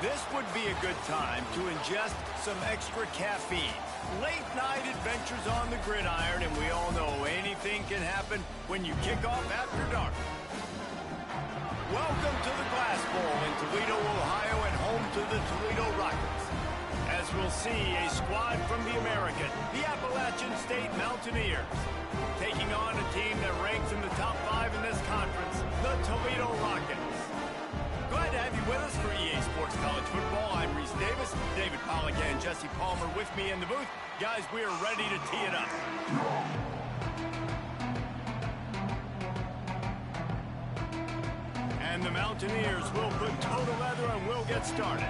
This would be a good time to ingest some extra caffeine. Late night adventures on the gridiron, and we all know anything can happen when you kick off after dark. Welcome to the Glass Bowl in Toledo, Ohio, and home to the Toledo Rockets. As we'll see, a squad from the American, the Appalachian State Mountaineers, taking on a team that ranks in the top 5 in this conference, the Toledo Rockets. Glad to have you with us for EA Sports College Football. I'm Reese Davis, David Pollack and Jesse Palmer with me in the booth. Guys, we are ready to tee it up. And the Mountaineers will put toe to leather and we'll get started.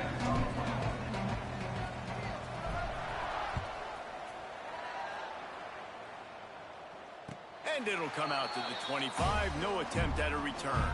And it'll come out to the 25, no attempt at a return.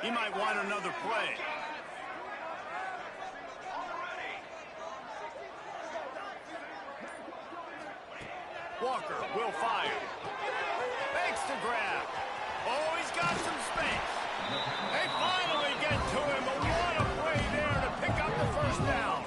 He might want another play. Walker will fire. Fakes to grab. Oh, he's got some space. They finally get to him, but what a play there to pick up the first down.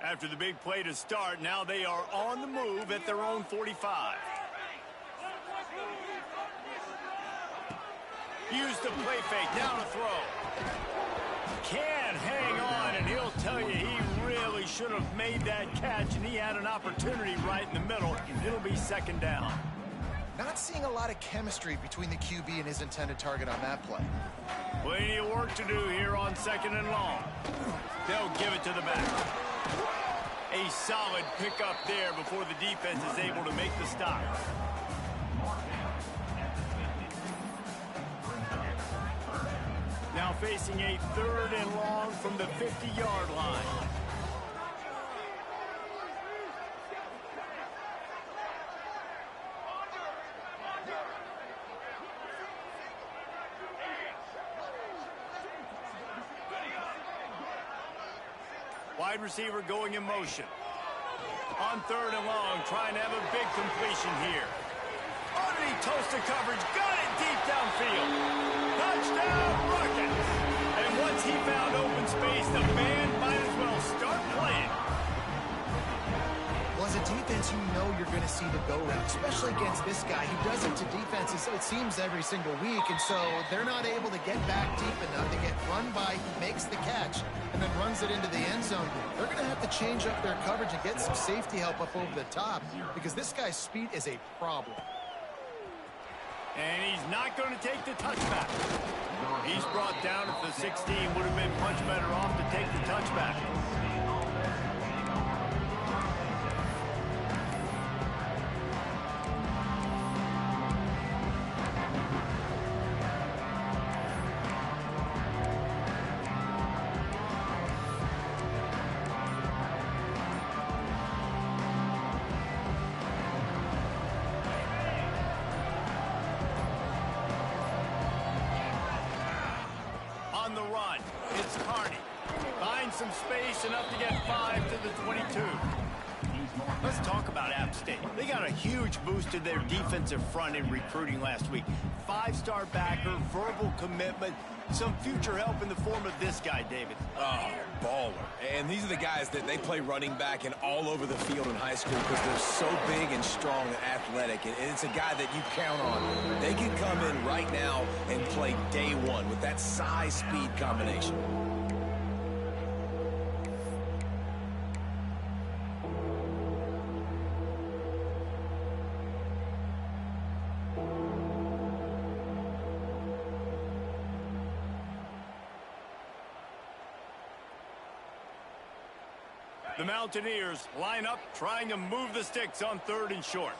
After the big play to start, now they are on the move at their own 45. Use the play fake, now to throw. Can't hang on, and he'll tell you he really should have made that catch, and he had an opportunity right in the middle. It'll be second down. Not seeing a lot of chemistry between the QB and his intended target on that play. Plenty of work to do here on second and long. They'll give it to the back. A solid pickup there before the defense is able to make the stop. Now facing a third and long from the 50-yard line. Wide receiver going in motion. On third and long, trying to have a big completion here. Underneath toasted coverage, got it deep downfield. Touchdown, Rockets! And once he found open space, the band might as well start playing. Well, as a defense, you know you're going to see the go route, especially against this guy. He does it to defenses, it seems, every single week, and so they're not able to get back deep enough. They get run by, he makes the catch, and then runs it into the end zone. They're going to have to change up their coverage and get some safety help up over the top, because this guy's speed is a problem. And he's not going to take the touchback. He's brought down at the 16. Would have been much better off to take the touchback. On the run, it's Carney. Finds some space, enough to get 5 to the 22. Let's talk about App State. They got a huge boost to their defensive front in recruiting last week. 5-star backer, verbal commitment, some future help in the form of this guy, David. Oh, baller. And these are the guys that they play running back and all over the field in high school because they're so big and strong and athletic. And it's a guy that you count on. They can come in right now and play day one with that size-speed combination. The Mountaineers line up, trying to move the sticks on third and short.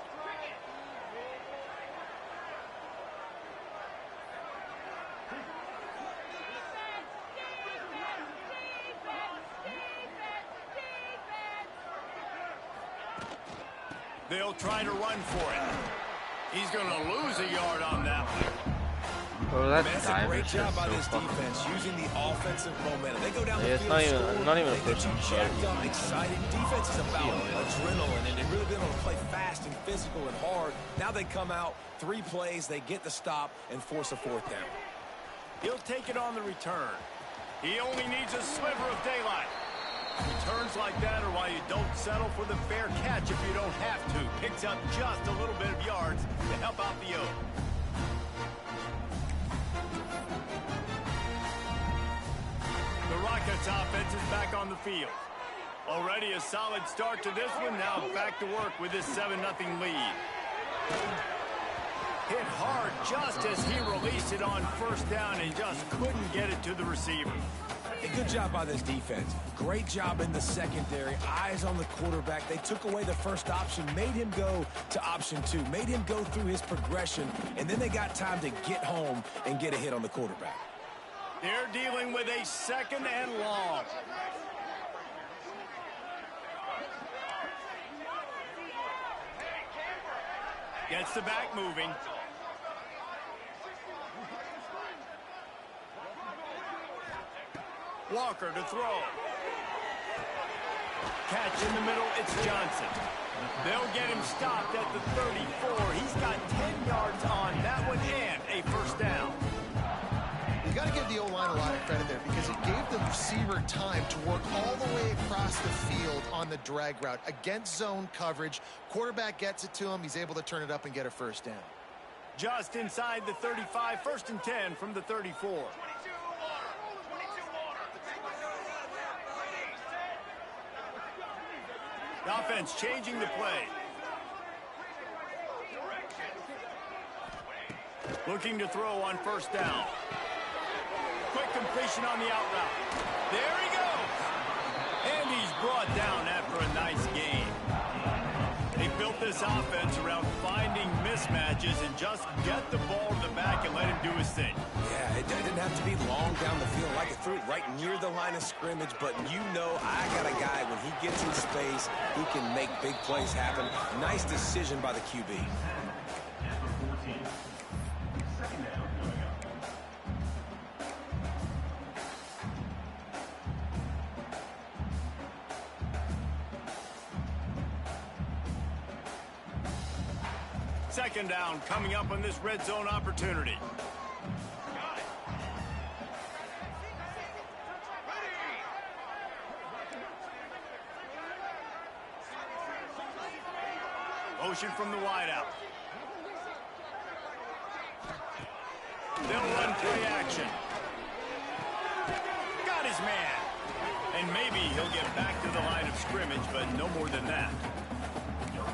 They'll try to run for it. He's going to lose a yard on that one. Bro, that That's dive a great is job just by so this fucking... defense using the offensive momentum. They go down the It's field, not even, score, not even a they get first you down. jacked up, excited. Defense is about adrenaline, and really being able to play fast and physical and hard. Now they come out, 3 plays, they get the stop and force a 4th down. He'll take it on the return. He only needs a sliver of daylight. Returns like that are why you don't settle for the fair catch if you don't have to. Picks up just a little bit of yards to help out the O. The Rockets offense is back on the field. Already a solid start to this one. Now back to work with this 7-0 lead. Hit hard just as he released it on first down and just couldn't get it to the receiver. A good job by this defense. Great job in the secondary. Eyes on the quarterback. They took away the first option, made him go to option 2, made him go through his progression, and then they got time to get home and get a hit on the quarterback. They're dealing with a 2nd and long. Gets the back moving. Walker to throw. Catch in the middle, it's Johnson. They'll get him stopped at the 34. He's got 10 yards on that one and a first down. You got to give the O-line a lot of credit there because it gave the receiver time to work all the way across the field on the drag route against zone coverage. Quarterback gets it to him. He's able to turn it up and get a first down. Just inside the 35, 1st and 10 from the 34. The offense changing the play. Looking to throw on first down. Quick completion on the out route. There he goes. And he's brought down after a nice game. They built this offense around finding mismatches and just get the ball to the back and let him do his thing. Yeah, it didn't have to be long down the field. Like it threw it right near the line of scrimmage, but you know I got a guy, when he gets in space, he can make big plays happen. Nice decision by the QB. Second down coming up on this red zone opportunity. Motion from the wideout. They'll run play action. Got his man. And maybe he'll get back to the line of scrimmage, but no more than that.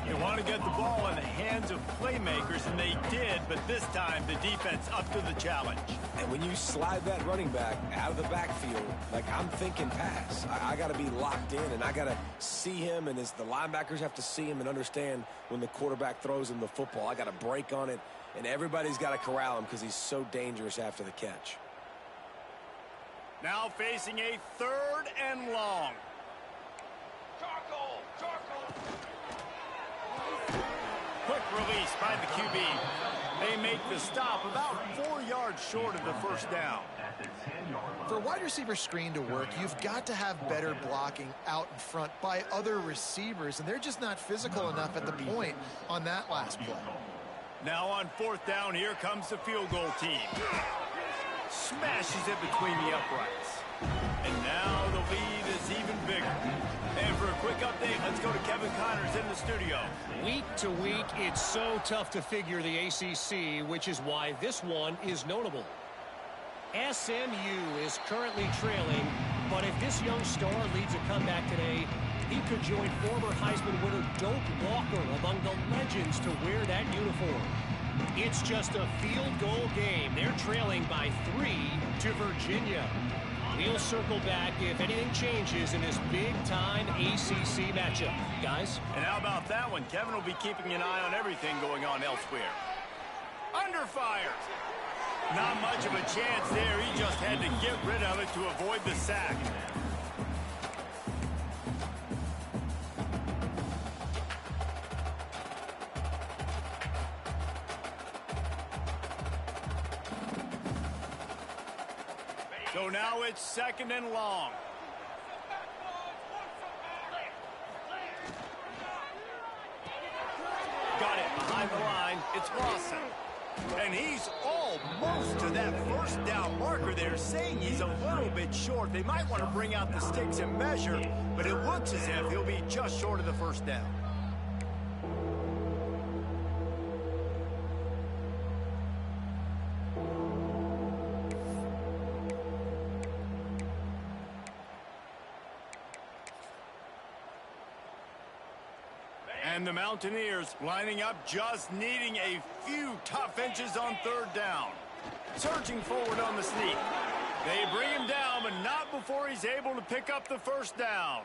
They want to get the ball in the hands of playmakers, and they did, but this time the defense up to the challenge. And when you slide that running back out of the backfield, like I'm thinking pass, I got to be locked in, and I got to see him, and as the linebackers have to see him and understand when the quarterback throws him the football, I got to break on it, and everybody's got to corral him because he's so dangerous after the catch. Now facing a 3rd and long. Quick release by the QB. They make the stop about 4 yards short of the first down. For a wide receiver screen to work, you've got to have better blocking out in front by other receivers, and they're just not physical enough at the point on that last play. Now on 4th down, here comes the field goal team. Smashes it between the uprights. And now the lead is even bigger. And for a quick update, let's go to Kevin Connors in the studio. Week to week, it's so tough to figure the ACC, which is why this one is notable. SMU is currently trailing, but if this young star leads a comeback today, he could join former Heisman winner Doak Walker among the legends to wear that uniform. It's just a field goal game. They're trailing by 3 to Virginia. We'll circle back if anything changes in this big-time ACC matchup. Guys? And how about that one? Kevin will be keeping an eye on everything going on elsewhere. Under fire. Not much of a chance there. He just had to get rid of it to avoid the sack. So now it's 2nd and long. Got it behind the line. It's Lawson. And he's almost to that first down marker there, saying he's a little bit short. They might want to bring out the sticks and measure, but it looks as if he'll be just short of the first down. And the Mountaineers lining up, just needing a few tough inches on 3rd down. Surging forward on the sneak. They bring him down, but not before he's able to pick up the first down.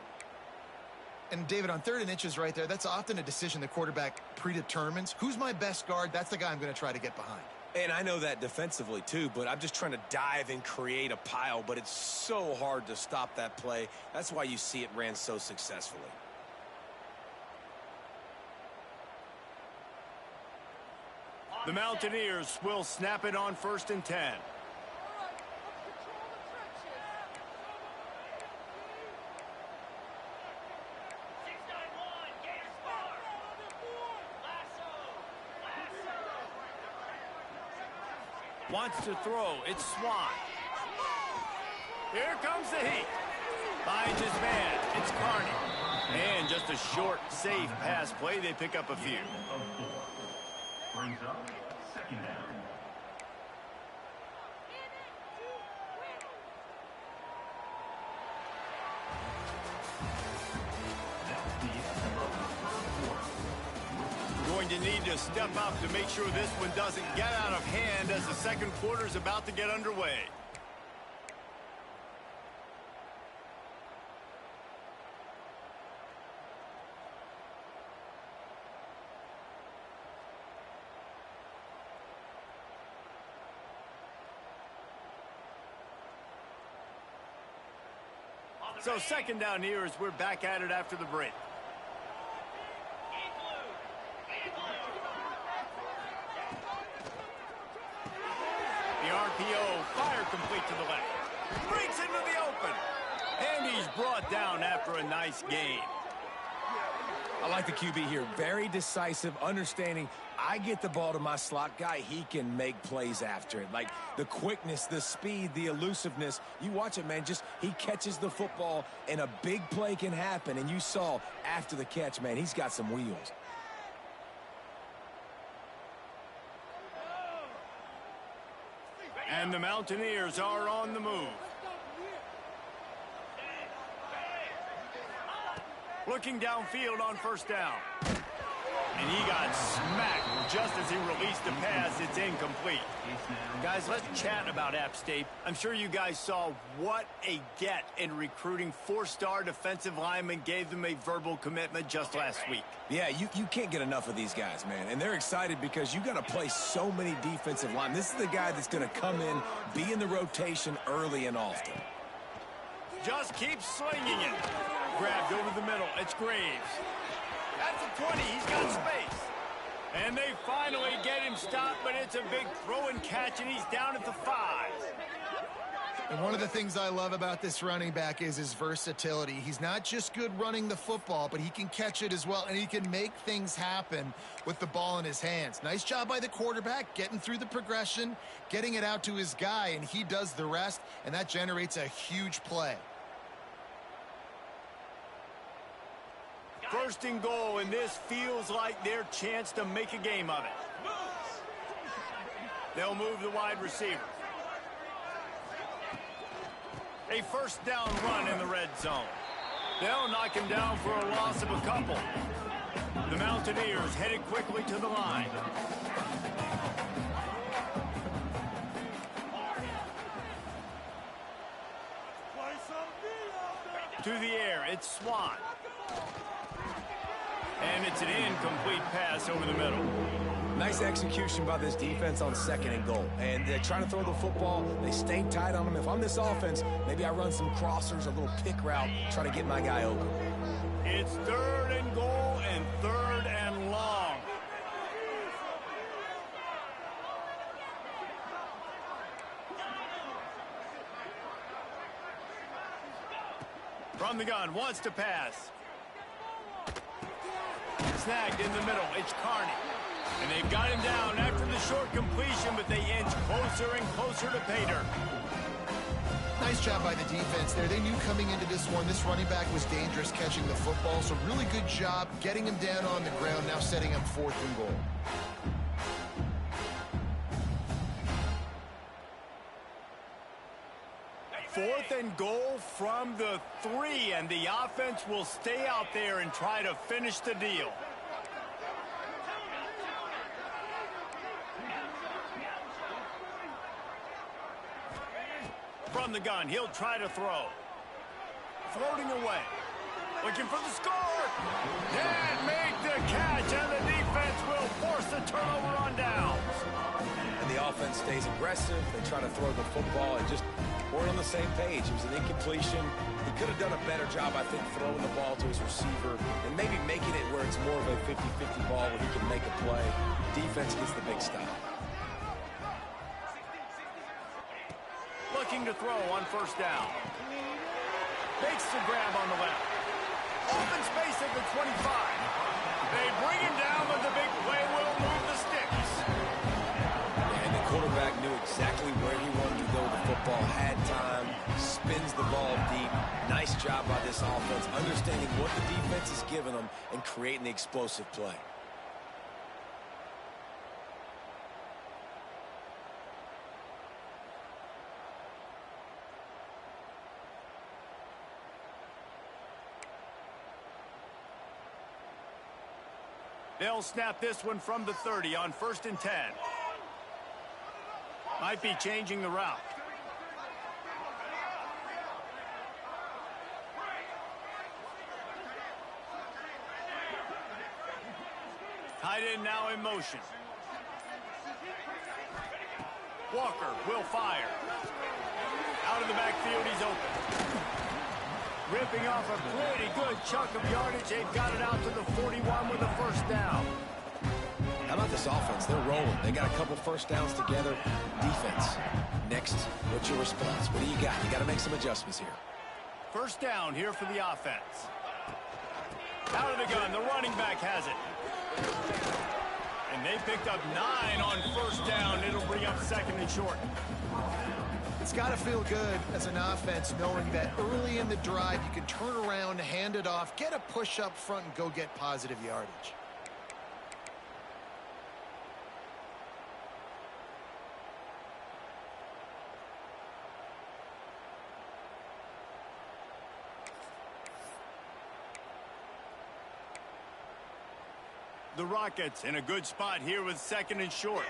And David, on 3rd and inches right there, that's often a decision the quarterback predetermines. Who's my best guard? That's the guy I'm going to try to get behind. And I know that defensively too, but I'm just trying to dive and create a pile, but it's so hard to stop that play. That's why you see it ran so successfully. The Mountaineers will snap it on 1st and 10. Wants to throw. It's Swan. Here comes the heat. Finds his man. It's Carney. And just a short, safe pass play. They pick up a few. Brings up 2nd down. Going to need to step up to make sure this one doesn't get out of hand as the 2nd quarter is about to get underway. So 2nd down here as we're back at it after the break. The RPO, fire complete to the left. Breaks into the open. And he's brought down after a nice gain. I like the QB here. Very decisive, understanding I get the ball to my slot guy, he can make plays after it. Like the quickness, the speed, the elusiveness. You watch it, man, just he catches the football and a big play can happen. And you saw after the catch, man, he's got some wheels. And the Mountaineers are on the move. Looking downfield on 1st down. And he got smacked just as he released the pass. It's incomplete. Guys, let's chat about App State. I'm sure you guys saw what a get in recruiting. 4-star defensive linemen, gave them a verbal commitment just last week. Yeah, you can't get enough of these guys, man. And they're excited because you got to play so many defensive linemen. This is the guy that's going to come in, be in the rotation early and often. Just keep slinging it. Grabbed over the middle. It's Graves. At the 20, he's got space. And they finally get him stopped, but it's a big throw and catch, and he's down at the 5. And one of the things I love about this running back is his versatility. He's not just good running the football, but he can catch it as well, and he can make things happen with the ball in his hands. Nice job by the quarterback, getting through the progression, getting it out to his guy, and he does the rest, and that generates a huge play. 1st and goal, and this feels like their chance to make a game of it. They'll move the wide receiver. A 1st down run in the red zone. They'll knock him down for a loss of a couple. The Mountaineers headed quickly to the line. To the air, it's Swan. And it's an incomplete pass over the middle. Nice execution by this defense on 2nd and goal. And they're trying to throw the football. They stayed tight on him. If I'm this offense, maybe I run some crossers, a little pick route, try to get my guy open. It's 3rd and goal and 3rd and long. From the gun, wants to pass. Snagged in the middle, it's Carney. And they've got him down after the short completion, but they inch closer and closer to pay dirt. Nice job by the defense there. They knew coming into this one, this running back was dangerous catching the football, so really good job getting him down on the ground, now setting up 4th and goal. Fourth and goal from the 3, and the offense will stay out there and try to finish the deal. From the gun, he'll try to throw. Floating away. Looking for the score. Can't make the catch, and the defense will force the turnover on downs. And the offense stays aggressive. They try to throw the football and just weren't on the same page. It was an incompletion. He could have done a better job, I think, throwing the ball to his receiver and maybe making it where it's more of a 50-50 ball where he can make a play. Defense gets the big stop. Looking to throw on 1st down. Makes the grab on the left. Open space at the 25. They bring him down, but the big play will move the sticks. And the quarterback knew exactly where he wanted to go with the football, had time, spins the ball deep. Nice job by this offense, understanding what the defense is giving them and creating the explosive play. They'll snap this one from the 30 on 1st and 10. Might be changing the route. Tight end now in motion. Walker will fire. Out of the backfield, he's open. Ripping off a pretty good chunk of yardage. They've got it out to the 41 with a 1st down. How about this offense? They're rolling. They got a couple 1st downs together. Defense. Next, what's your response? What do you got? You got to make some adjustments here. 1st down here for the offense. Out of the gun, the running back has it. And they picked up 9 on 1st down. It'll bring up 2nd and short. It's got to feel good as an offense knowing that early in the drive you can turn around, hand it off, get a push up front, and go get positive yardage. The Rockets in a good spot here with 2nd and short.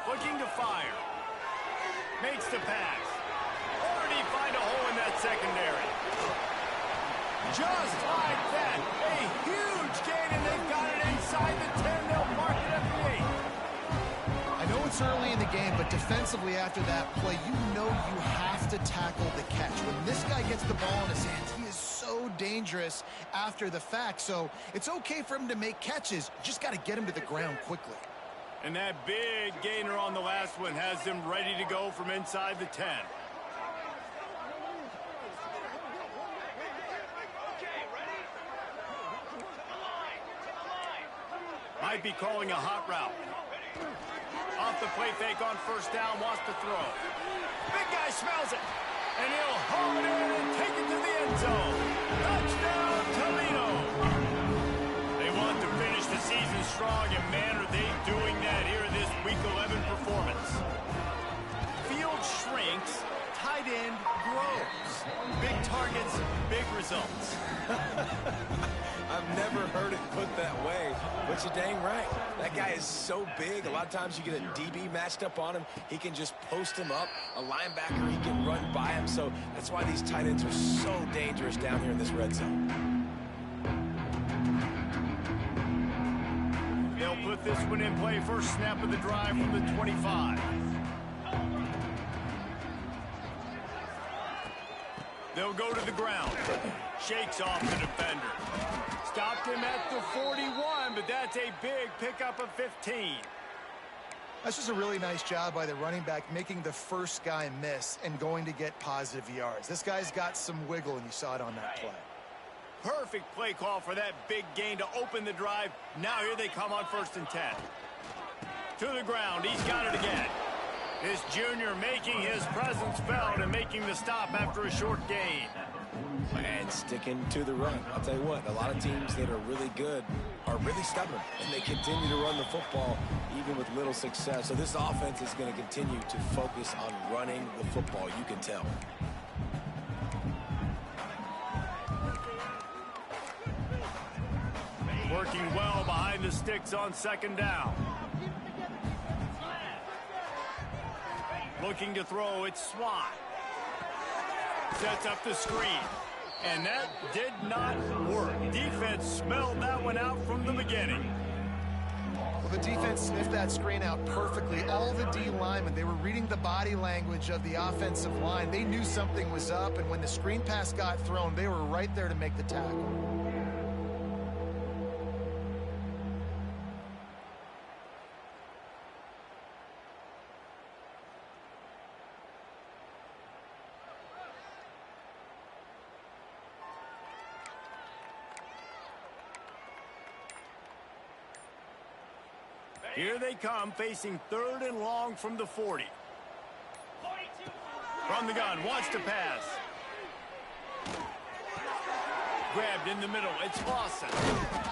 Looking to fire. Makes the pass. Already find a hole in that secondary. Just like that. A huge gain, and they've got it inside the 10. They'll mark it at the 8. I know it's early in the game, but defensively after that play, you know you have to tackle the catch. When this guy gets the ball in his hands, he is so dangerous after the fact. So it's okay for him to make catches. You just got to get him to the ground quickly. And that big gainer on the last one has them ready to go from inside the 10. Might be calling a hot route. Off the play fake on 1st down, wants to throw. Big guy smells it. And he'll haul it in and take it to the end zone. Touchdown, Toledo. They want to finish the season strong, and man, are they doing that here in this Week 11 performance. Field shrinks, tight end grows. Big targets, big results. I've never heard it put that way, but you're dang right. That guy is so big. A lot of times you get a DB matched up on him. He can just post him up. A linebacker, he can run by him. So that's why these tight ends are so dangerous down here in this red zone. They'll put this one in play. First snap of the drive from the 25. They'll go to the ground. Shakes off the defender. Stopped him at the 41, but that's a big pickup of 15. That's just a really nice job by the running back, making the first guy miss and going to get positive yards. This guy's got some wiggle, and you saw it on that play. Perfect play call for that big gain to open the drive. Now here they come on 1st and 10. To the ground. He's got it again. This junior making his presence felt and making the stop after a short gain. And sticking to the run. I'll tell you what, a lot of teams that are really good are really stubborn, and they continue to run the football even with little success. So this offense is going to continue to focus on running the football, you can tell. Working well behind the sticks on 2nd down. Looking to throw, it's Swan. Sets up the screen. And that did not work. Defense smelled that one out from the beginning. Well, the defense sniffed that screen out perfectly. All the D linemen, they were reading the body language of the offensive line. They knew something was up, and when the screen pass got thrown, they were right there to make the tackle. Here they come, facing 3rd and long from the 40. From the gun, wants to pass. Grabbed in the middle, it's Lawson.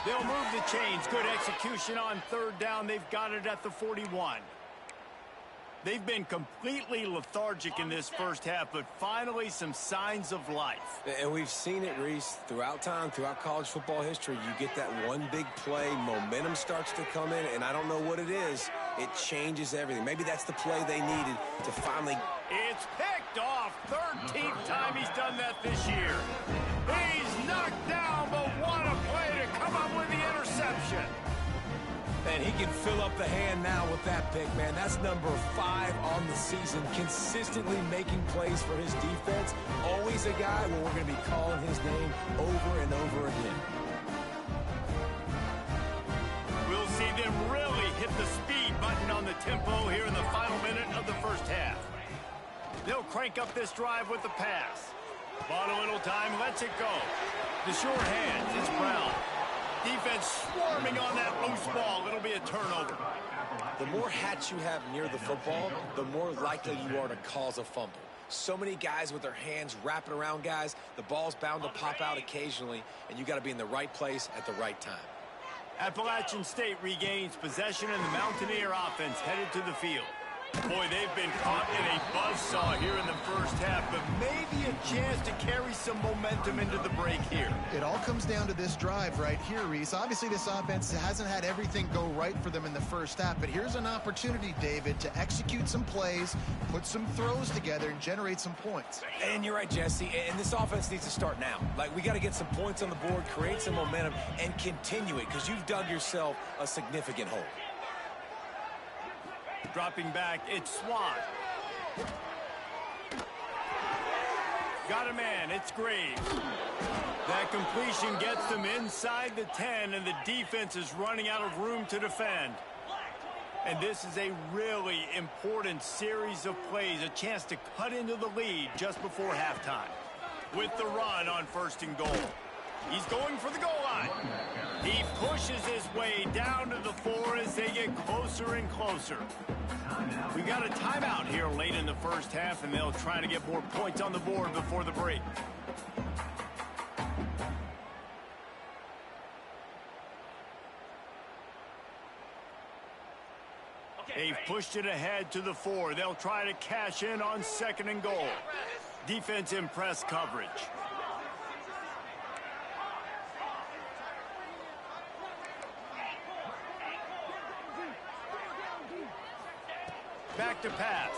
They'll move the chains. Good execution on 3rd down. They've got it at the 41. They've been completely lethargic in this first half, but finally some signs of life. And we've seen it, Reese, throughout time, throughout college football history. You get that one big play, momentum starts to come in, and I don't know what it is. It changes everything. Maybe that's the play they needed to finally... It's picked off. 13th time he's done that this year. He's knocked down, but what a play to come up with the interception. And he can fill up the hand now with that pick, man. That's number 5 on the season, consistently making plays for his defense. Always a guy where we're going to be calling his name over and over again. We'll see them really hit the speed button on the tempo here in the final minute of the first half. They'll crank up this drive with the pass. Bought a little time, lets it go. The short hands, it's Brown. Defense swarming on that loose ball. It'll be a turnover. The more hats you have near the football, the more likely you are to cause a fumble. So many guys with their hands wrapping around guys, the ball's bound to pop out occasionally, and you got to be in the right place at the right time. Appalachian State regains possession, and the Mountaineer offense headed to the field. Boy, they've been caught in a buzzsaw here in the first half, but maybe a chance to carry some momentum into the break here. It all comes down to this drive right here, Reese. Obviously, this offense hasn't had everything go right for them in the first half, but here's an opportunity, David, to execute some plays, put some throws together, and generate some points. And you're right, Jesse, and this offense needs to start now. Like, we got to get some points on the board, create some momentum, and continue it, because you've dug yourself a significant hole. Dropping back, it's Swan. Got a man, it's Graves. That completion gets them inside the 10, and the defense is running out of room to defend. And this is a really important series of plays, a chance to cut into the lead just before halftime. With the run on 1st and goal. He's going for the goal line. He pushes his way down to the 4 as they get closer and closer. We got a timeout here late in the first half, and they'll try to get more points on the board before the break. They've pushed it ahead to the 4. They'll try to cash in on 2nd and goal. Defense in press coverage. Back to pass.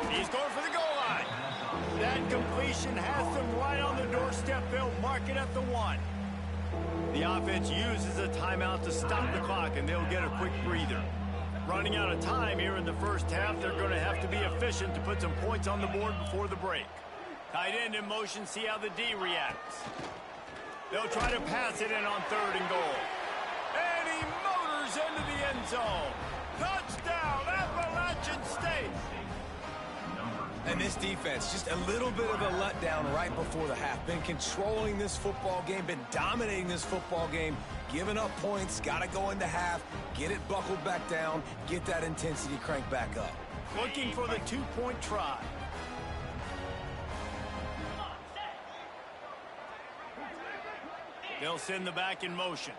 He's going for the goal line. That completion has them right on the doorstep. They'll mark it at the 1. The offense uses a timeout to stop the clock, and they'll get a quick breather. Running out of time here in the first half, they're going to have to be efficient to put some points on the board before the break. Tight end in motion, see how the D reacts. They'll try to pass it in on 3rd and goal. And he motors into the end zone. Touchdown, Appalachian State! And this defense, just a little bit of a letdown right before the half. Been controlling this football game, been dominating this football game, giving up points, got to go into half, get it buckled back down, get that intensity cranked back up. Looking for the two-point try. They'll send the back in motion.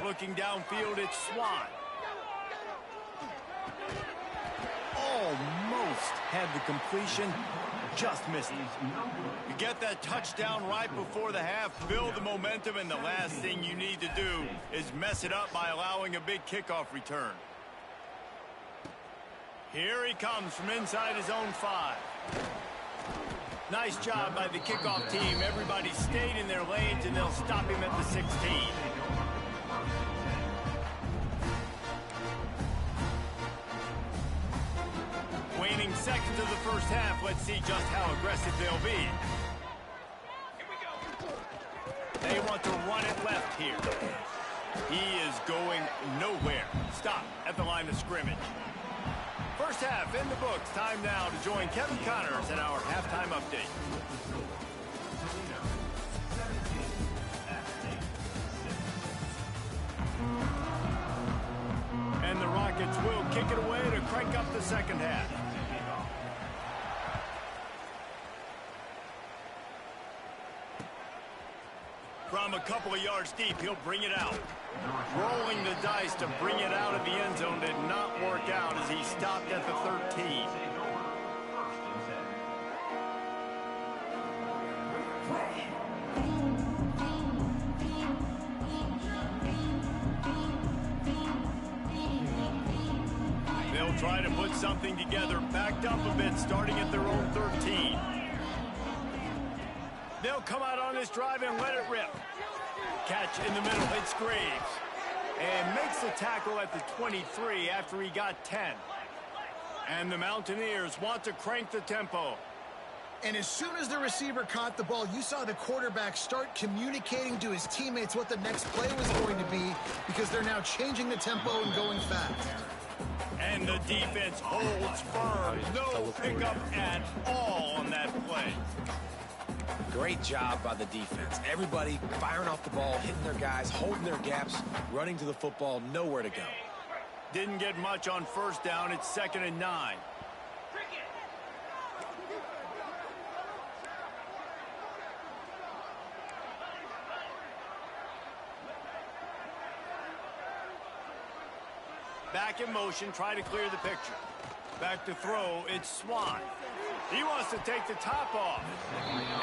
Looking downfield, it's Swan. Almost had the completion, just missed it. You get that touchdown right before the half, build the momentum, and the last thing you need to do is mess it up by allowing a big kickoff return. Here he comes from inside his own 5. Nice job by the kickoff team. Everybody stayed in their lanes, and they'll stop him at the 16. Waning seconds of the first half. Let's see just how aggressive they'll be. They want to run it left here. He is going nowhere. Stop at the line of scrimmage. First half in the books. Time now to join Kevin Connors in our halftime update. And the Rockets will kick it away to crank up the second half. From a couple of yards deep, he'll bring it out. Rolling the dice to bring it out of the end zone did not work out as he stopped at the 13. They'll try to put something together, backed up a bit, starting at their own 13. They'll come out on this drive and let it rip. Catch in the middle, it's Graves. And makes the tackle at the 23 after he got 10. And the Mountaineers want to crank the tempo. And as soon as the receiver caught the ball, you saw the quarterback start communicating to his teammates what the next play was going to be, because they're now changing the tempo and going fast. And the defense holds firm. No pickup at all on that play. Great job by the defense. Everybody firing off the ball, hitting their guys, holding their gaps, running to the football, nowhere to go. Didn't get much on first down. It's 2nd and 9. Back in motion, try to clear the picture. Back to throw, it's Swan. He wants to take the top off.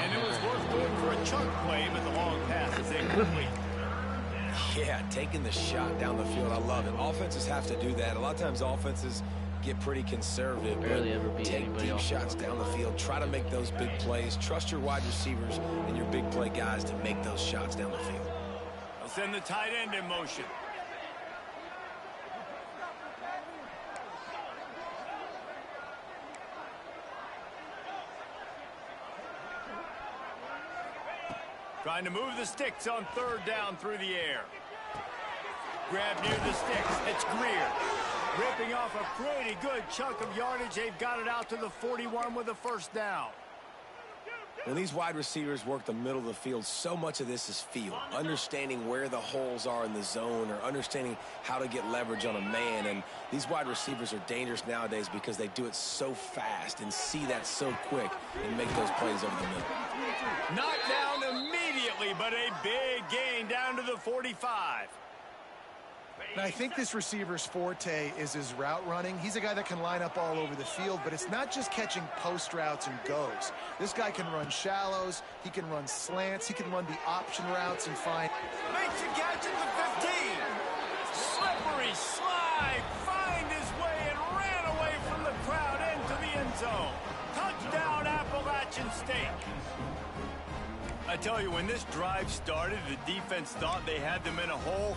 And it was worth going for a chunk play, but the long pass is incomplete. Yeah, taking the shot down the field, I love it. Offenses have to do that. A lot of times offenses get pretty conservative, but take deep shots down the field. Try to make those big plays. Trust your wide receivers and your big play guys to make those shots down the field. They'll send the tight end in motion. Trying to move the sticks on 3rd down through the air. Grab near the sticks. It's Greer. Ripping off a pretty good chunk of yardage. They've got it out to the 41 with a first down. When these wide receivers work the middle of the field, so much of this is feel. Understanding where the holes are in the zone, or understanding how to get leverage on a man. And these wide receivers are dangerous nowadays because they do it so fast and see that so quick and make those plays over the middle. Knocked down immediately, but a big gain down to the 45. And I think this receiver's forte is his route running. He's a guy that can line up all over the field, but it's not just catching post routes and goes. This guy can run shallows, he can run slants, he can run the option routes and find... Makes a catch at the 15. Slippery slide, find his way and ran away from the crowd into the end zone. Touchdown, Appalachian State. I tell you, when this drive started, the defense thought they had them in a hole.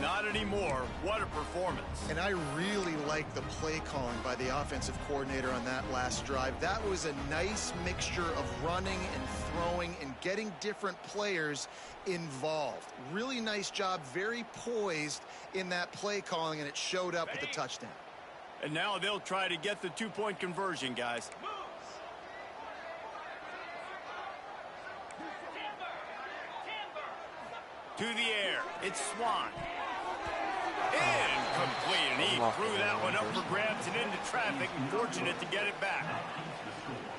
Not anymore. What a performance. And I really like the play calling by the offensive coordinator on that last drive. That was a nice mixture of running and throwing and getting different players involved. Really nice job, very poised in that play calling, and it showed up with the touchdown. And now they'll try to get the two-point conversion, guys. To the air. It's Swan. Incomplete, and he threw that one up for grabs and into traffic, and fortunate to get it back.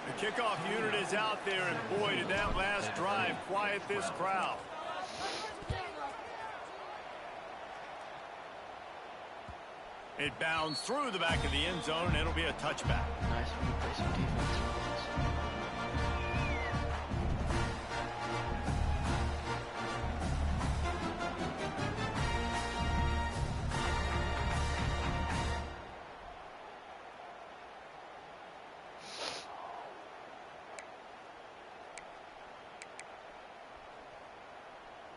The kickoff unit is out there, and boy, did that last drive quiet this crowd. It bounds through the back of the end zone, and it'll be a touchback. Nice when you play some defense.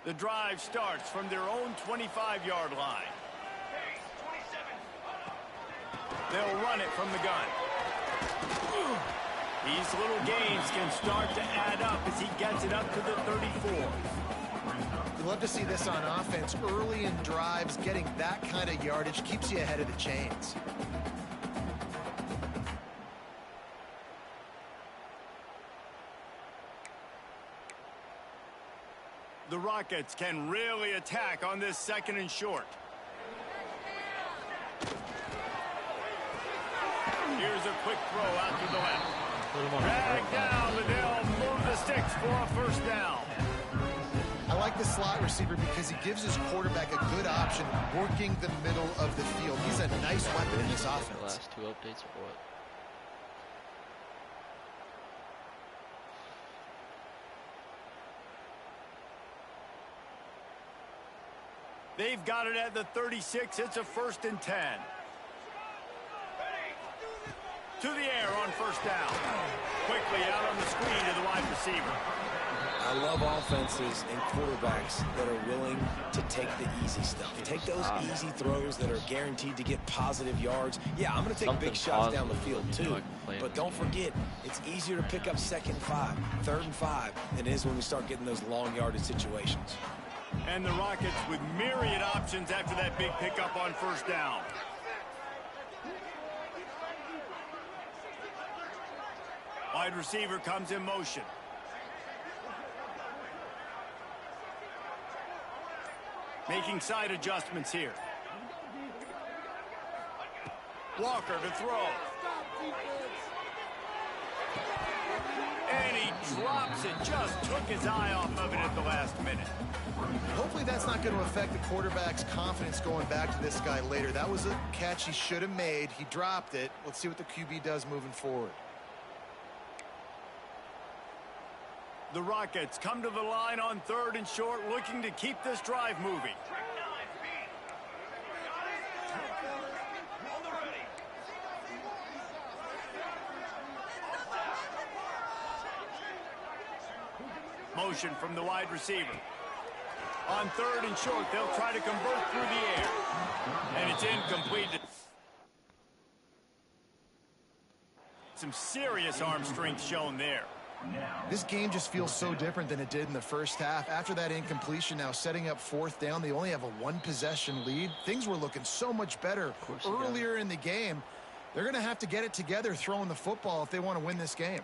The drive starts from their own 25-yard line. They'll run it from the gun. These little gains can start to add up as he gets it up to the 34. You love to see this on offense. Early in drives, getting that kind of yardage keeps you ahead of the chains. The Rockets can really attack on this second and short. Here's a quick throw out to the left. Drag down, but they'll move the sticks for a first down. I like the slot receiver because he gives his quarterback a good option working the middle of the field. He's a nice weapon in this offense. The last two updates or what? They've got it at the 36. It's a 1st and 10. To the air on first down. Quickly out on the screen to the wide receiver. I love offenses and quarterbacks that are willing to take the easy stuff. Take those easy throws that are guaranteed to get positive yards. Yeah, I'm going to take big shots down the field too. But don't forget, it's easier to pick up 2nd and 5, 3rd and 5 than it is when we start getting those long yardage situations. And the Rockets with myriad options after that big pickup on first down. Wide receiver comes in motion. Making side adjustments here. Walker to throw. And he drops it. Just took his eye off of it at the last minute. Hopefully that's not going to affect the quarterback's confidence going back to this guy later. That was a catch he should have made. He dropped it. Let's see what the QB does moving forward. The Rockets come to the line on 3rd and short, looking to keep this drive moving. Motion from the wide receiver. On 3rd and short, they'll try to convert through the air. And it's incomplete. Some serious arm strength shown there. This game just feels so different than it did in the first half. After that incompletion, now setting up 4th down, they only have a 1-possession lead. Things were looking so much better earlier in the game. They're going to have to get it together throwing the football if they want to win this game.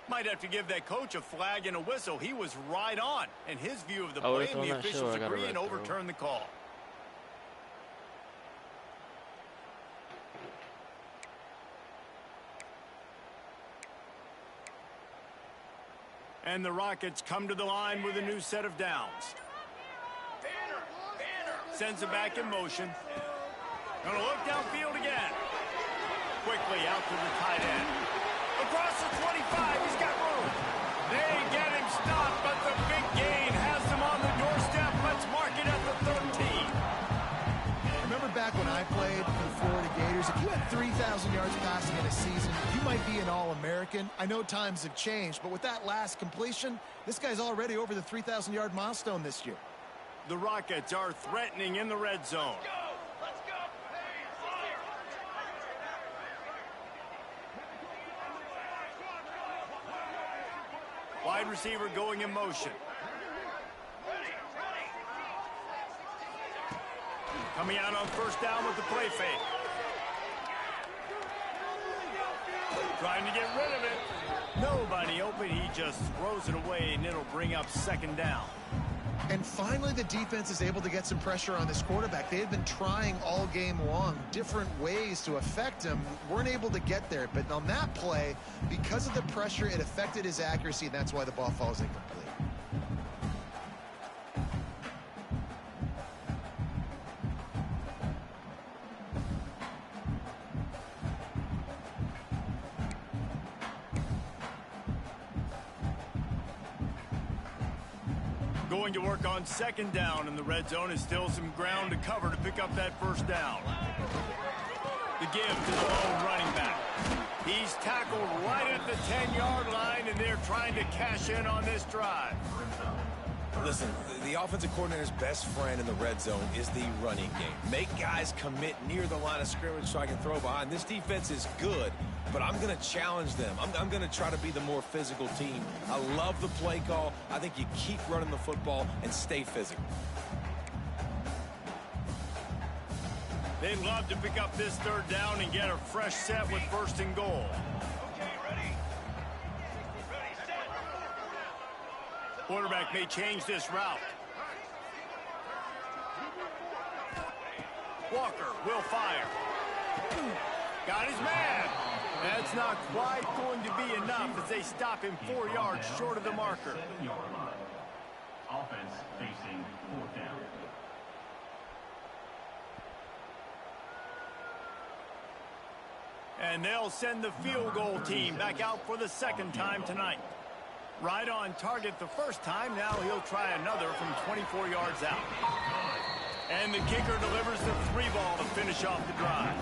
Might have to give that coach a flag and a whistle. He was right on, and his view of the play, and the officials agree and overturn the call. And the Rockets come to the line with a new set of downs. Sends it back in motion. Gonna look downfield again. Quickly out to the tight end. Across the 25, he's got room. They get him stopped, but the big gain has them on the doorstep. Let's mark it at the 13. Remember back when I played for the Florida Gators, if you had 3,000 yards passing in a season, you might be an All-American. I know times have changed, but with that last completion, this guy's already over the 3,000-yard milestone this year. The Rockets are threatening in the red zone. Wide receiver going in motion. Coming out on first down with the play fake. Trying to get rid of it. Nobody open. He just throws it away, and it'll bring up second down. And finally, the defense is able to get some pressure on this quarterback. They had been trying all game long different ways to affect him. Weren't able to get there. But on that play, because of the pressure, it affected his accuracy, and that's why the ball falls incomplete. Going to work on second down in the red zone. Is still some ground to cover to pick up that first down. The give to the lone running back. He's tackled right at the 10-yard line, and they're trying to cash in on this drive. Listen, the offensive coordinator's best friend in the red zone is the running game. Make guys commit near the line of scrimmage so I can throw behind. This defense is good, but I'm going to challenge them. I'm going to try to be the more physical team. I love the play call. I think you keep running the football and stay physical. They'd love to pick up this third down and get a fresh set with first and goal. Quarterback may change this route. Walker will fire. Got his man. That's not quite going to be enough as they stop him 4 yards short of the marker. 7-yard line. Offense facing fourth down. And they'll send the field goal team back out for the second time tonight. Right on target the first time. Now he'll try another from 24 yards out. And the kicker delivers the 3-ball to finish off the drive.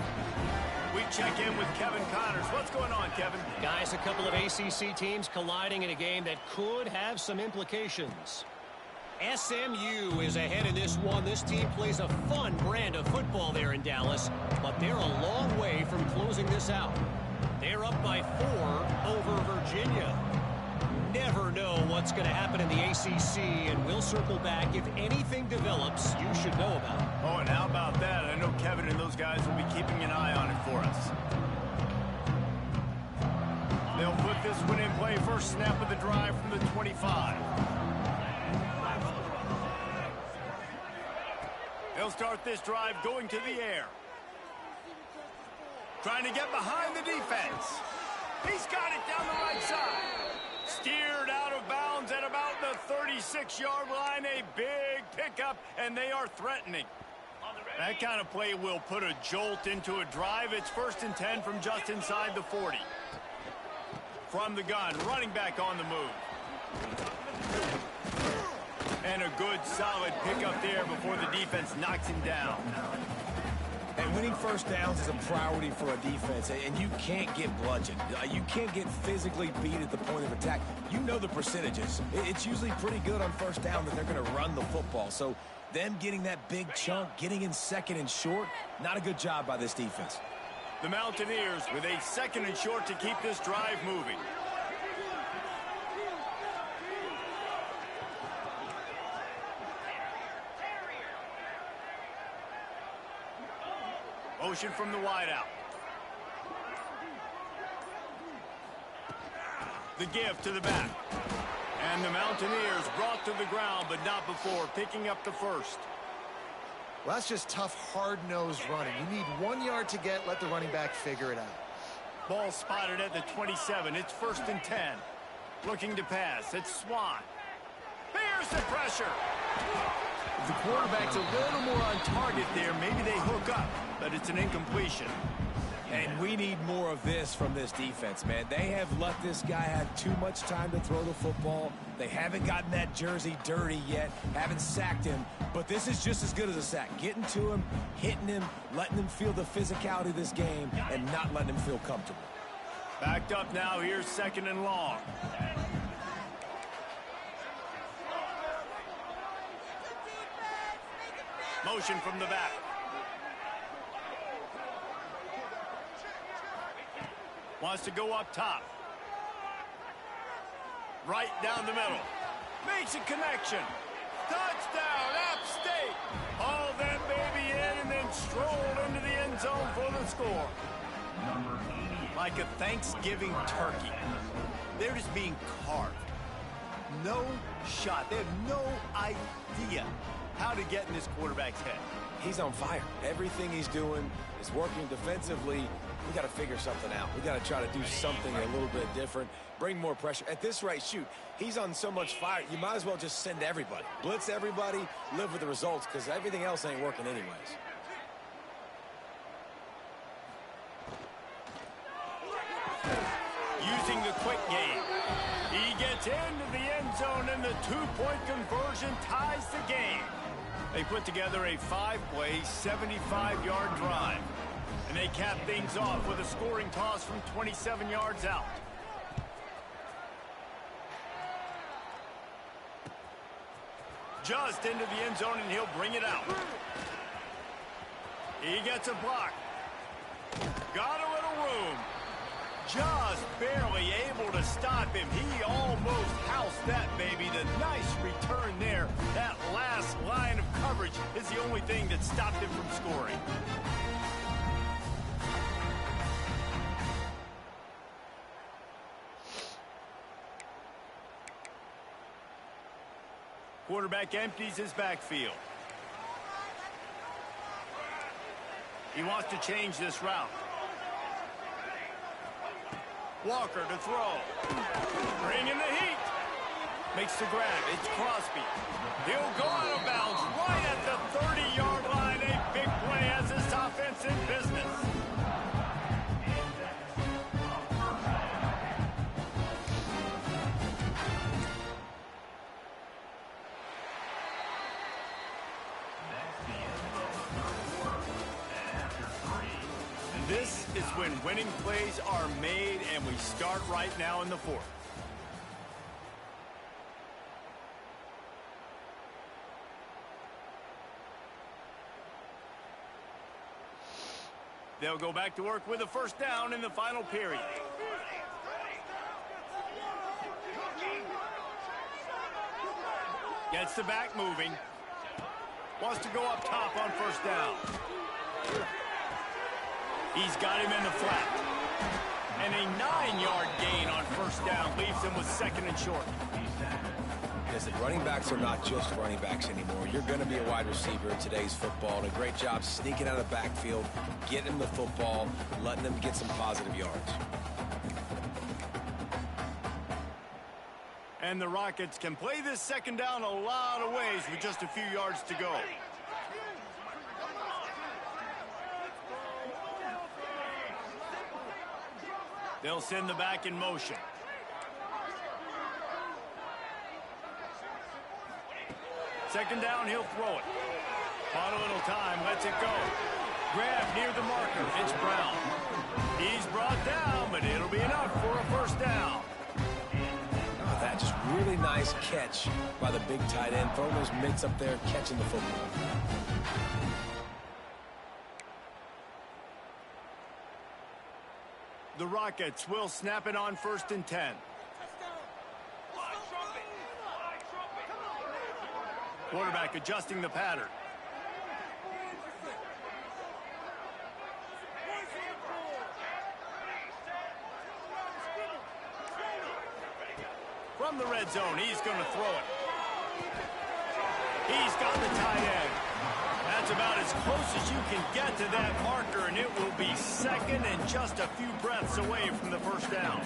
We check in with Kevin Connors. What's going on, Kevin? Guys, a couple of ACC teams colliding in a game that could have some implications. SMU is ahead in this one. This team plays a fun brand of football there in Dallas, but they're a long way from closing this out. They're up by 4 over Virginia. Never know what's going to happen in the ACC, and we'll circle back if anything develops you should know about. Oh, and how about that? I know Kevin and those guys will be keeping an eye on it for us. They'll put this one in play. First snap of the drive from the 25. They'll start this drive going to the air. Trying to get behind the defense. He's got it down the right side. Steered out of bounds at about the 36-yard line. A big pickup, and they are threatening. That kind of play will put a jolt into a drive. It's 1st and 10 from just inside the 40. From the gun, running back on the move. And a good, solid pickup there before the defense knocks him down. And winning first downs is a priority for a defense, and you can't get bludgeoned. You can't get physically beat at the point of attack. You know the percentages. It's usually pretty good on first down that they're going to run the football. So them getting that big chunk, getting in second and short, not a good job by this defense. The Mountaineers with a second and short to keep this drive moving. Motion from the wideout. The give to the back. And the Mountaineers brought to the ground, but not before picking up the first. Well, that's just tough, hard-nosed running. You need 1 yard to get, let the running back figure it out. Ball spotted at the 27. It's 1st and 10. Looking to pass. It's Swan. There's the pressure. If the quarterback's a little more on target there, maybe they hook up, but it's an incompletion. And we need more of this from this defense, man. They have let this guy have too much time to throw the football. They haven't gotten that jersey dirty yet, haven't sacked him, but this is just as good as a sack. Getting to him, hitting him, letting him feel the physicality of this game, and not letting him feel comfortable. Backed up now, here's 2nd and long. Motion from the back. Wants to go up top. Right down the middle. Makes a connection. Touchdown, App State. All that baby in and then strolled into the end zone for the score. Like a Thanksgiving turkey. They're just being carved. No shot. They have no idea how to get in this quarterback's head. He's on fire. Everything he's doing is working defensively. We got to figure something out. We got to try to do something a little bit different, bring more pressure. At this rate, shoot, he's on so much fire, you might as well just send everybody. Blitz everybody, live with the results, because everything else ain't working anyways. Using the quick game. He gets into the end zone, and the two-point conversion ties the game. They put together a 5-play, 75-yard drive. And they cap things off with a scoring toss from 27 yards out. Just into the end zone, and he'll bring it out. He gets a block. Got a little room. Just barely able to stop him. He almost housed that baby. The nice return there. That last line of coverage is the only thing that stopped him from scoring. Quarterback empties his backfield. He wants to change this route. Walker to throw. Bringing the heat. Makes the grab. It's Crosby. He'll go out of bounds right at the 30-yard line. A big play has this offense in business. This is when winning plays are made, and we start right now in the fourth. They'll go back to work with a first down in the final period. Gets the back moving. Wants to go up top on first down. He's got him in the flat. And a 9-yard gain on first down leaves him with second and short. Listen, running backs are not just running backs anymore. You're going to be a wide receiver in today's football. And a great job sneaking out of the backfield, getting them the football, letting them get some positive yards. And the Rockets can play this second down a lot of ways with just a few yards to go. They'll send the back in motion. Second down, he'll throw it. Bought a little time, lets it go. Grab near the marker, it's Brown. He's brought down, but it'll be enough for a first down. Oh, that just really nice catch by the big tight end. Throwing those mitts up there, catching the football. The Rockets will snap it on 1st and 10. Quarterback adjusting the pattern. From the red zone, he's going to throw it. He's got the tight end. That's about as close as you can get to that marker, and it will be second and just a few breaths away from the first down.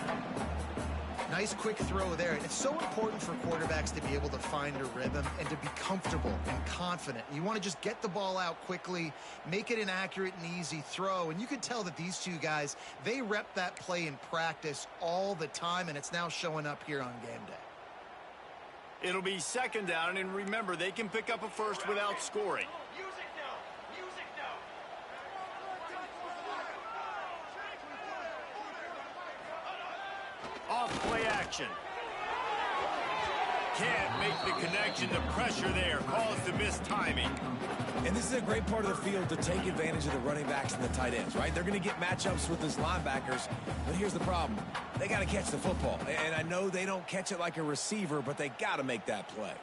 Nice quick throw there. It's so important for quarterbacks to be able to find a rhythm and to be comfortable and confident. You want to just get the ball out quickly, make it an accurate and easy throw. And you can tell that these two guys, they rep that play in practice all the time, and it's now showing up here on game day. It'll be second down, and remember, they can pick up a first without scoring. Off play action. can't make the connection. The pressure there caused the missed timing. And this is a great part of the field to take advantage of the running backs and the tight ends, right? They're going to get matchups with his linebackers, but here's the problem. They got to catch the football. And I know they don't catch it like a receiver, but they got to make that play.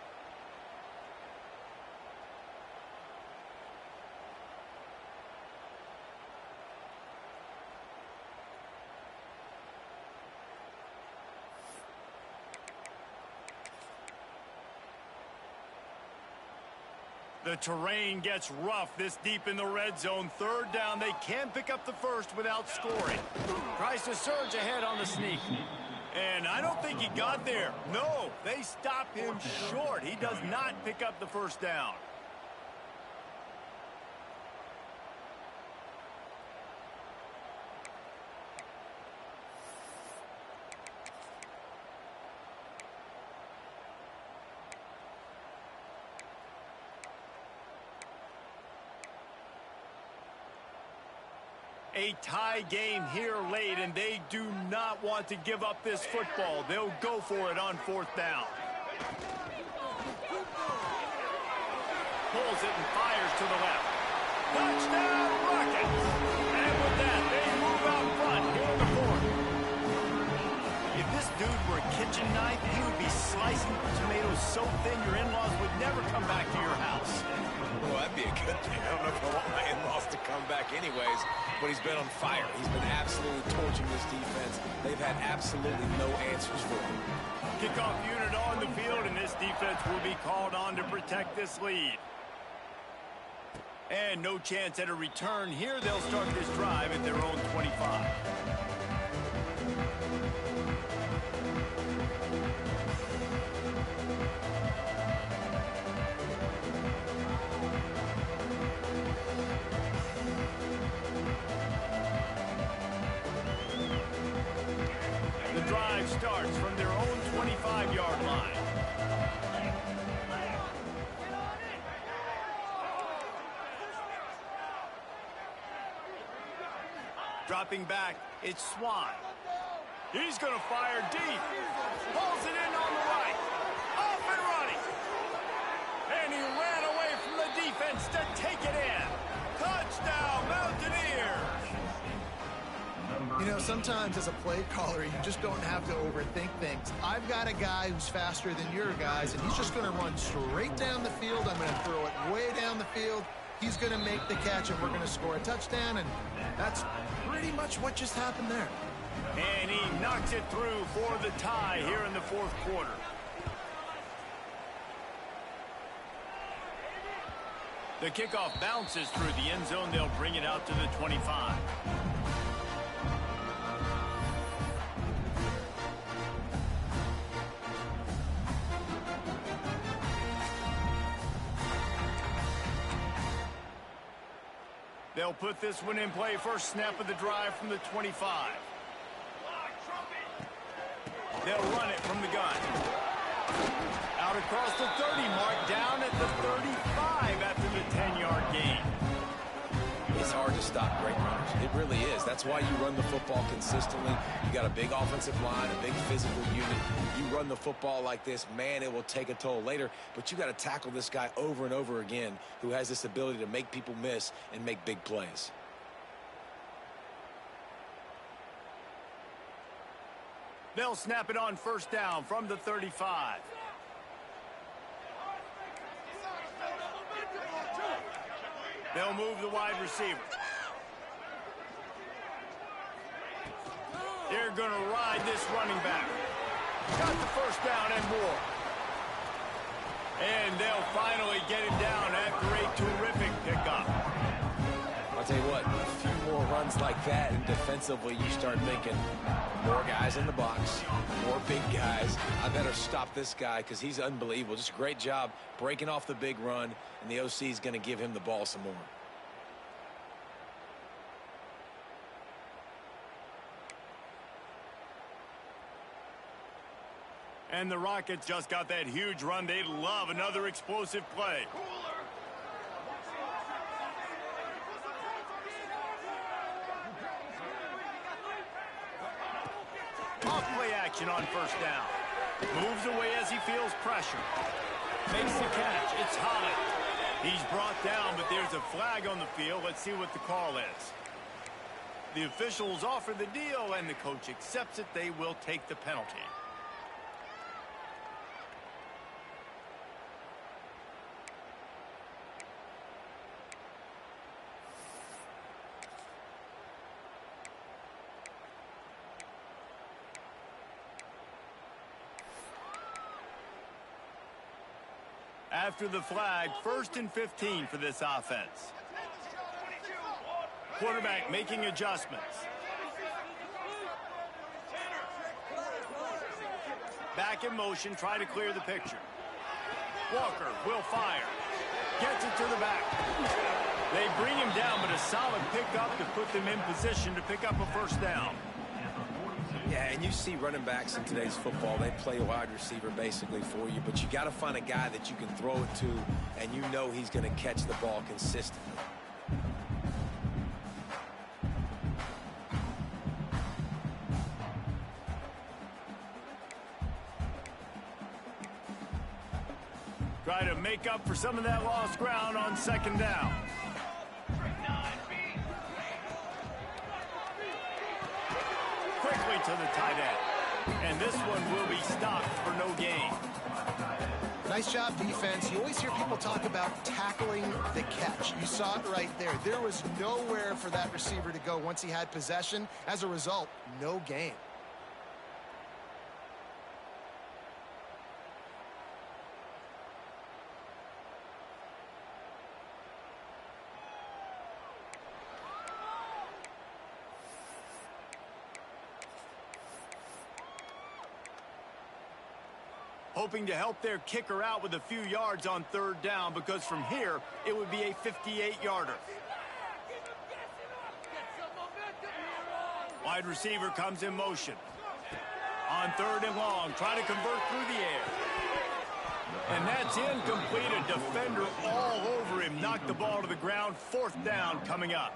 The terrain gets rough this deep in the red zone. Third down, they can pick up the first without scoring. Tries to surge ahead on the sneak. And I don't think he got there. No, they stop him short. He does not pick up the first down. A tie game here late, and they do not want to give up this football. They'll go for it on fourth down. Pulls it and fires to the left. Touchdown, Rockets! And with that, they move out front here in the fourth. If this dude were a kitchen knife, he would be slicing tomatoes so thin your in-laws would never come back to your house. Well, that'd be a good thing. I don't know if I want my in-laws to come back anyways, but he's been on fire. He's been absolutely torching this defense. They've had absolutely no answers for him. Kickoff unit on the field, and this defense will be called on to protect this lead. And no chance at a return here. They'll start this drive at their own 25. Starts from their own 25-yard line. Dropping back, it's Swan. He's going to fire deep. Pulls it in on the right. Off and running. And he ran away from the defense to take it in. Touchdown, Mountaineers. You know, sometimes as a play caller, you just don't have to overthink things. I've got a guy who's faster than your guys, and he's just going to run straight down the field. I'm going to throw it way down the field. He's going to make the catch, and we're going to score a touchdown, and that's pretty much what just happened there. And he knocks it through for the tie here in the fourth quarter. The kickoff bounces through the end zone. They'll bring it out to the 25. They'll put this one in play. First snap of the drive from the 25. They'll run it from the gun. Out across the 30 mark, down at the 35 after the 10-yard gain. It's hard to stop great runners. It really is. That's why you run the football consistently. You got a big offensive line, a big physical unit. You run the football like this, man, it will take a toll later. But you got to tackle this guy over and over again who has this ability to make people miss and make big plays. They'll snap it on first down from the 35. They'll move the wide receiver. They're going to ride this running back. Got the first down and more. And they'll finally get it down after a terrific pickup. I'll tell you what, a few more runs like that, and defensively you start thinking, more guys in the box, more big guys. I better stop this guy because he's unbelievable. Just a great job breaking off the big run, and the OC is going to give him the ball some more. And the Rockets just got that huge run. They'd love another explosive play. Off play action on first down. Moves away as he feels pressure. Makes the catch. It's Holly. He's brought down, but there's a flag on the field. Let's see what the call is. The officials offer the deal, and the coach accepts it. They will take the penalty. After the flag, 1st and 15 for this offense. Quarterback making adjustments. Back in motion, try to clear the picture. Walker will fire. Gets it to the back. They bring him down, but a solid pickup to put them in position to pick up a first down. Yeah, and you see running backs in today's football, they play wide receiver basically for you, but you got to find a guy that you can throw it to, and you know he's going to catch the ball consistently. Try to make up for some of that lost ground on 2nd down. Quickly to the tight end. And this one will be stopped for no gain. Nice job, defense. You always hear people talk about tackling the catch. You saw it right there. There was nowhere for that receiver to go once he had possession. As a result, no gain. Hoping to help their kicker out with a few yards on 3rd down, because from here, it would be a 58-yarder. Wide receiver comes in motion. On 3rd and long, try to convert through the air. And that's incomplete. A defender all over him. Knocked the ball to the ground. 4th down coming up.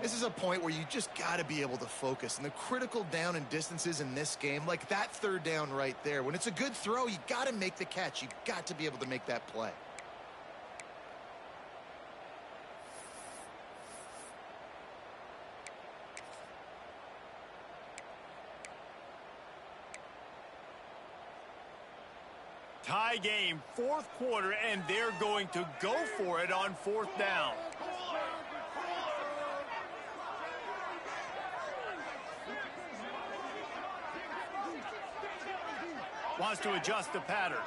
This is a point where you just got to be able to focus. And the critical down and distances in this game, like that 3rd down right there, when it's a good throw, you got to make the catch. You got to be able to make that play. Tie game, 4th quarter, and they're going to go for it on 4th down. Wants to adjust the pattern.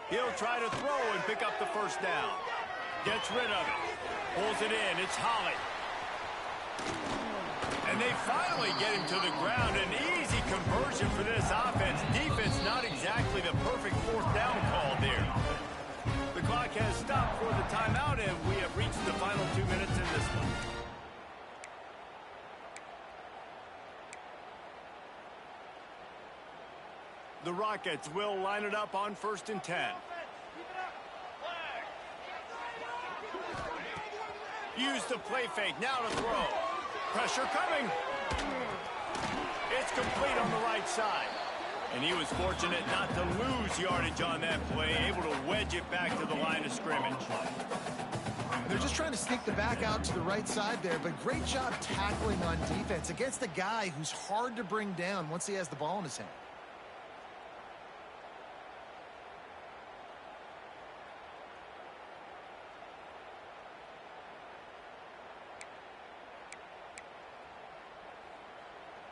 He'll try to throw and pick up the 1st down. Gets rid of it. Pulls it in. It's Holly. And they finally get him to the ground. An easy conversion for this offense. Defense not exactly the perfect 4th down call there. The clock has stopped for the timeout, and we have reached the final 2 minutes in this one. The Rockets will line it up on 1st and 10. Use the play fake. Now to throw. Pressure coming. It's complete on the right side. And he was fortunate not to lose yardage on that play, able to wedge it back to the line of scrimmage. They're just trying to sneak the back out to the right side there, but great job tackling on defense against a guy who's hard to bring down once he has the ball in his hand.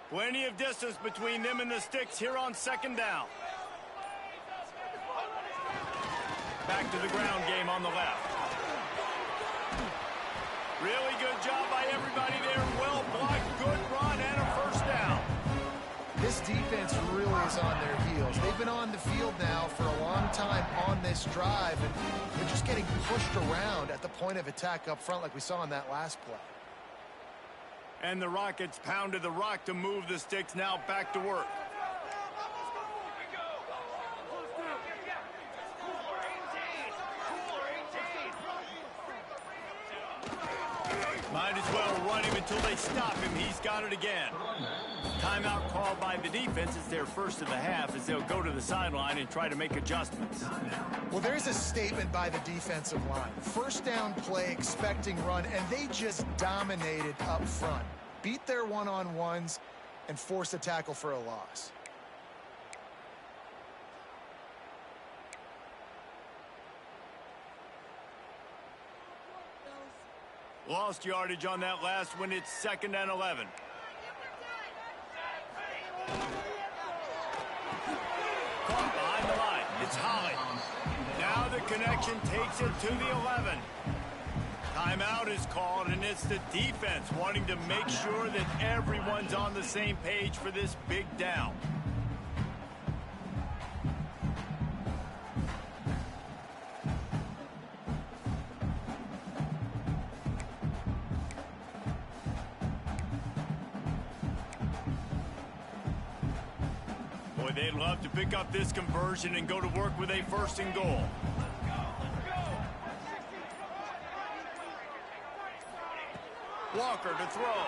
Plenty of distance between them and the sticks here on 2nd down. Back to the ground game on the left. Really good job by everybody there. Well blocked, good run, and a 1st down. This defense really is on their heels. They've been on the field now for a long time on this drive, and they're just getting pushed around at the point of attack up front like we saw in that last play. And the Rockets pounded the rock to move the sticks. Now back to work. Might as well run him until they stop him. He's got it again. Timeout called by the defense is their first of the half as they'll go to the sideline and try to make adjustments. Well, there's a statement by the defensive line. First down play, expecting run, and they just dominated up front. Beat their one-on-ones and force a tackle for a loss. Lost yardage on that last one. It's 2nd and 11. Caught behind the line. It's Holly. Now the connection takes it to the 11. Timeout is called, and it's the defense wanting to make sure that everyone's on the same page for this big down. Boy, they'd love to pick up this conversion and go to work with a 1st and goal. Walker to throw.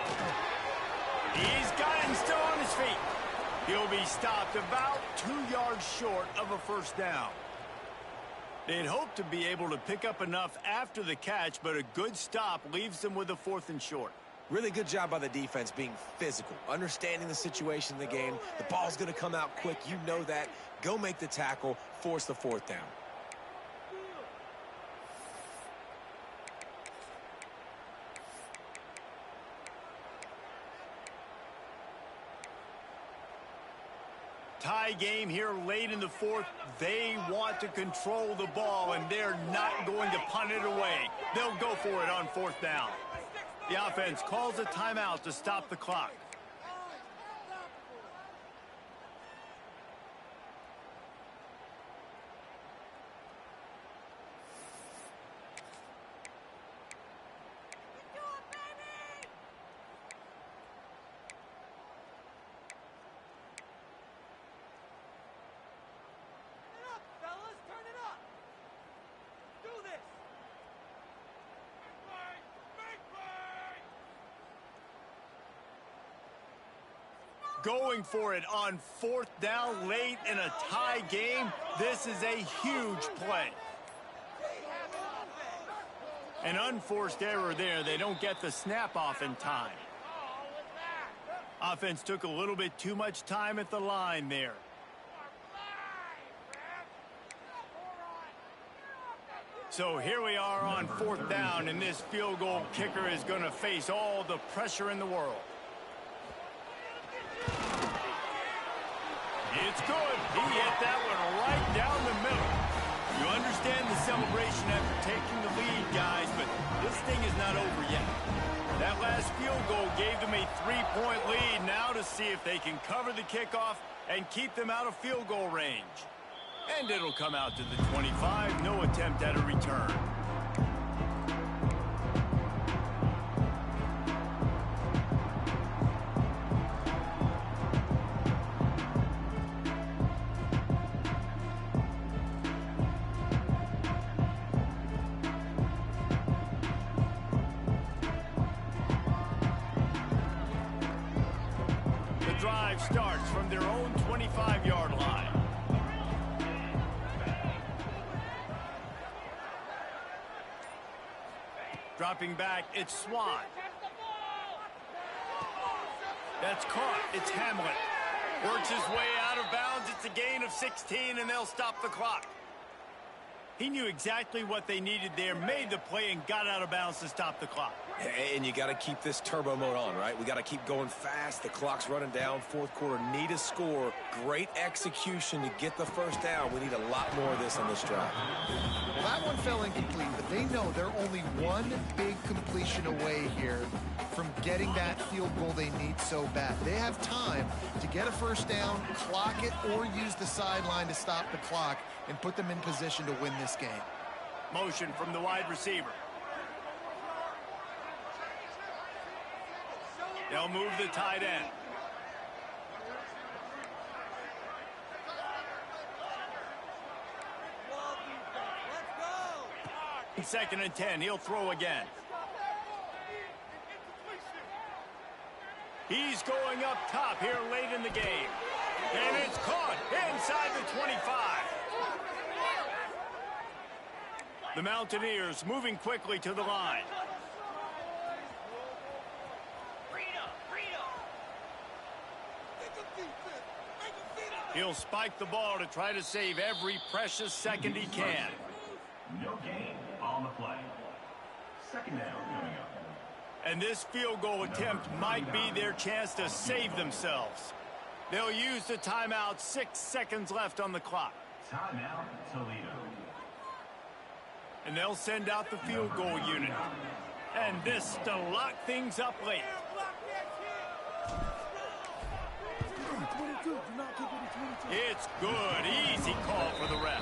He's got him still on his feet. He'll be stopped about 2 yards short of a 1st down. They'd hope to be able to pick up enough after the catch, but a good stop leaves them with a 4th and short. Really good job by the defense being physical, understanding the situation in the game. The ball's going to come out quick. You know that. Go make the tackle, force the 4th down. Tie game here late in the 4th. They want to control the ball, and they're not going to punt it away. They'll go for it on 4th down. The offense calls a timeout to stop the clock. Going for it on 4th down late in a tie game. This is a huge play. An unforced error there. They don't get the snap off in time. Offense took a little bit too much time at the line there. So here we are on 4th down, and this field goal kicker is going to face all the pressure in the world. It's good. He hit that one right down the middle. You understand the celebration after taking the lead, guys, but this thing is not over yet. That last field goal gave them a 3-point lead. Now to see if they can cover the kickoff and keep them out of field goal range. And it'll come out to the 25. No attempt at a return. Drive starts from their own 25-yard line. Dropping back, it's Swan. That's caught. It's Hamlet. Works his way out of bounds. It's a gain of 16, and they'll stop the clock. He knew exactly what they needed there, made the play, and got out of bounds to stop the clock. And you got to keep this turbo mode on, right? We got to keep going fast. The clock's running down. 4th quarter, need a score. Great execution to get the 1st down. We need a lot more of this on this drive. Well, that one fell incomplete, but they know they're only one big completion away here from getting that field goal they need so bad. They have time to get a 1st down, clock it, or use the sideline to stop the clock and put them in position to win this game. Motion from the wide receiver. They'll move the tight end. 2nd and 10. He'll throw again. He's going up top here late in the game. And it's caught inside the 25. The Mountaineers moving quickly to the line. He'll spike the ball to try to save every precious second he can. No gain on the play. Second down coming up. And this field goal attempt might be their chance to save themselves. They'll use the timeout. 6 seconds left on the clock. Timeout, Toledo. And they'll send out the field goal unit. And this to lock things up late. It's good. Easy call for the refs.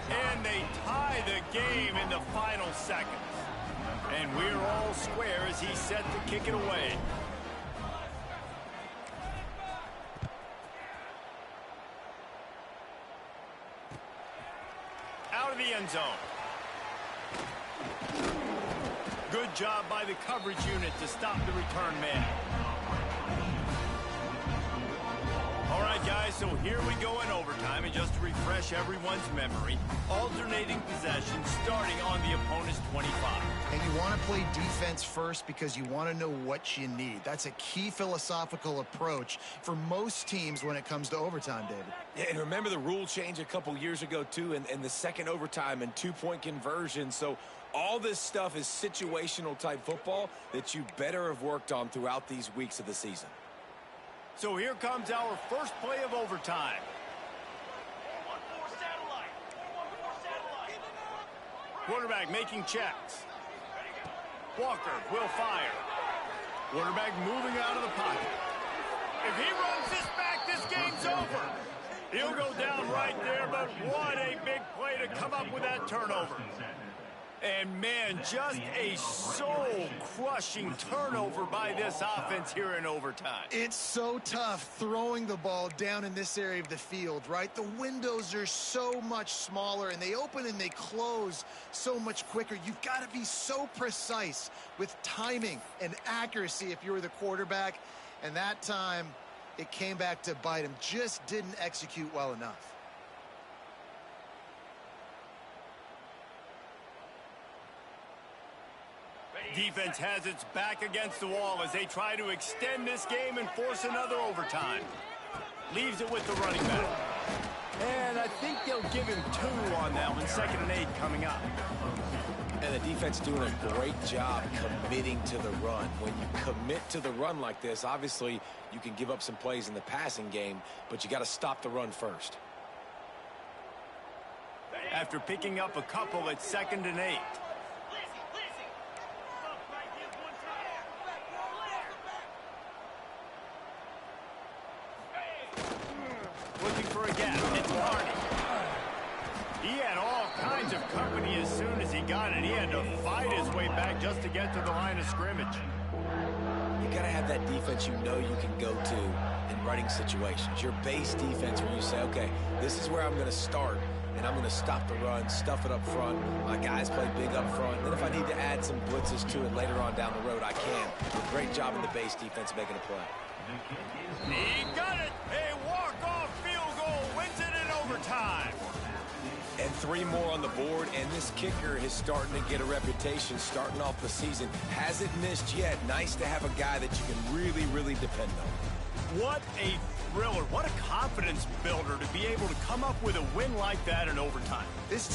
And they tie the game in the final seconds. And we're all square as he's set to kick it away. Out of the end zone. Good job by the coverage unit to stop the return man. All right, guys, so here we go in overtime, and just to refresh everyone's memory, alternating possession starting on the opponent's 25. And you want to play defense first because you want to know what you need. That's a key philosophical approach for most teams when it comes to overtime, David. Yeah, and remember the rule change a couple years ago, too, and the second overtime and two-point conversion. So all this stuff is situational type football that you better have worked on throughout these weeks of the season. So here comes our first play of overtime. Quarterback making checks. Walker will fire. Quarterback moving out of the pocket. If he runs this back, this game's over. He'll go down right there, but what a big play to come up with that turnover. And, man, just a soul-crushing turnover by this offense here in overtime. It's so tough throwing the ball down in this area of the field, right? The windows are so much smaller, and they open and they close so much quicker. You've got to be so precise with timing and accuracy if you were the quarterback. And that time, it came back to bite him. Just didn't execute well enough. Defense has its back against the wall as they try to extend this game and force another overtime. Leaves it with the running back. And I think they'll give him 2 on that one. 2nd and 8 coming up. And the defense doing a great job committing to the run. When you commit to the run like this, obviously you can give up some plays in the passing game, but you got to stop the run first. After picking up a couple at 2nd and 8. Looking for a gap. It's Barney. He had all kinds of company as soon as he got it. He had to fight his way back just to get to the line of scrimmage. You got to have that defense you know you can go to in running situations. Your base defense where you say, okay, this is where I'm going to start, and I'm going to stop the run, stuff it up front. My guys play big up front. Then if I need to add some blitzes to it later on down the road, I can. Great job in the base defense making a play. He got it. A walk-off field goal wins it in overtime. And 3 more on the board, and this kicker is starting to get a reputation starting off the season. Hasn't missed yet. Nice to have a guy that you can really, really depend on. What a thriller. What a confidence builder to be able to come up with a win like that in overtime. This